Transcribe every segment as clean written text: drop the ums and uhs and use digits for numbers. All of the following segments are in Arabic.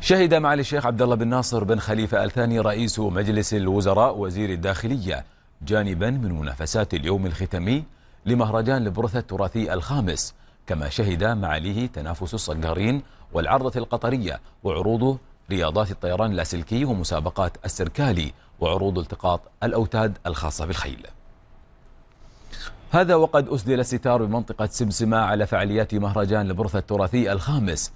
شهد معالي الشيخ عبد الله بن ناصر بن خليفة آل ثاني رئيس مجلس الوزراء وزير الداخلية جانبا من منافسات اليوم الختامي لمهرجان البرثة التراثي الخامس، كما شهد معاليه تنافس الصقارين والعرضة القطرية وعروض رياضات الطيران اللاسلكي ومسابقات السركالي وعروض التقاط الأوتاد الخاصة بالخيل. هذا وقد أسدل الستار بمنطقة سمسمة على فعاليات مهرجان البرثة التراثي الخامس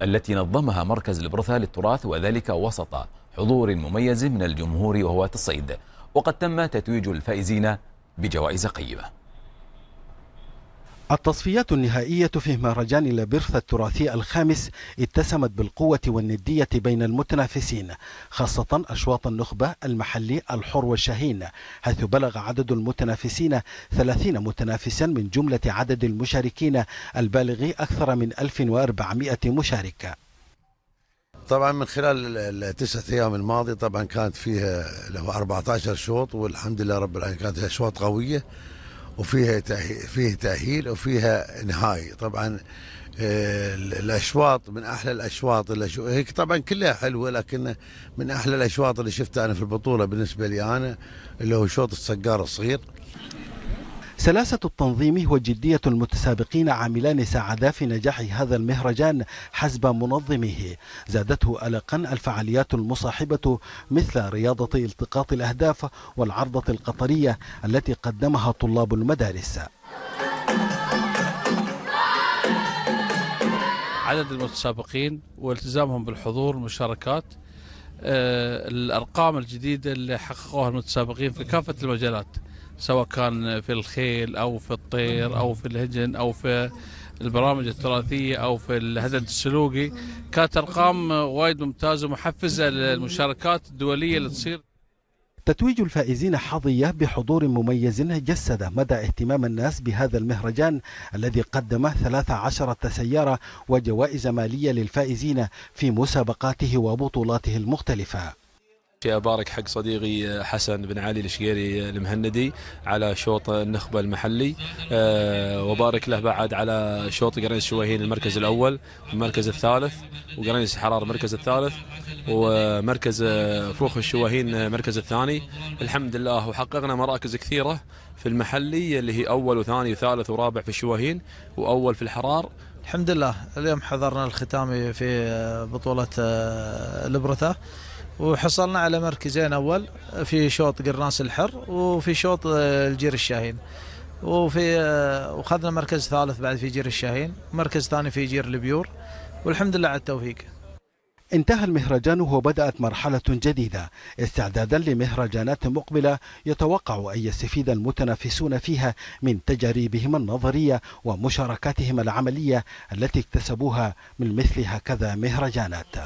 التي نظمها مركز البرثة للتراث، وذلك وسط حضور مميز من الجمهور وهواة الصيد، وقد تم تتويج الفائزين بجوائز قيمة. التصفيات النهائية في مهرجان البرثة التراثي الخامس اتسمت بالقوة والندية بين المتنافسين، خاصة أشواط النخبة المحلي الحر والشاهين، حيث بلغ عدد المتنافسين 30 متنافسا من جملة عدد المشاركين البالغ أكثر من 1400 مشارك. طبعا من خلال ال9 أيام الماضية طبعا كانت فيها له 14 شوط، والحمد لله رب العالمين كانت أشواط قوية وفيها تأهيل وفيها نهائي. طبعا الأشواط من أحلى الأشواط اللي هيك طبعا كلها حلوة، لكن من أحلى الأشواط اللي شفتها أنا في البطولة بالنسبة لي أنا اللي هو شوط الصقار الصغير. سلاسة التنظيم وجدية المتسابقين عاملان ساعدا في نجاح هذا المهرجان حسب منظميه. زادته ألقا الفعاليات المصاحبة مثل رياضة التقاط الأهداف والعرضة القطرية التي قدمها طلاب المدارس. عدد المتسابقين والتزامهم بالحضور والمشاركات، الأرقام الجديدة اللي حققوها المتسابقين في كافة المجالات، سواء كان في الخيل أو في الطير أو في الهجن أو في البرامج التراثية أو في الهدد السلوقي، كانت أرقام وايد ممتازة ومحفزة للمشاركات الدولية اللي تصير. تتويج الفائزين حظية بحضور مميز جسد مدى اهتمام الناس بهذا المهرجان الذي قدم 13 سيارة وجوائز مالية للفائزين في مسابقاته وبطولاته المختلفة. أبارك حق صديقي حسن بن علي الشقيري المهندي على شوط النخبة المحلي، وبارك له بعد على شوط قرنيس شويهين المركز الأول والمركز الثالث، وقرنيس حرار المركز الثالث، ومركز فوخ الشويهين المركز الثاني. الحمد لله وحققنا مراكز كثيرة في المحلي اللي هي أول وثاني وثالث ورابع في الشويهين وأول في الحرار. الحمد لله اليوم حضرنا الختامي في بطولة البرثة، وحصلنا على مركزين أول في شوط قرناس الحر وفي شوط الجير الشاهين، وخذنا مركز ثالث بعد في جير الشاهين، مركز ثاني في جير البيور، والحمد لله على التوفيق. انتهى المهرجان وبدأت مرحلة جديدة استعدادا لمهرجانات مقبلة يتوقع أن يستفيد المتنافسون فيها من تجاربهم النظرية ومشاركاتهم العملية التي اكتسبوها من مثل هكذا مهرجانات.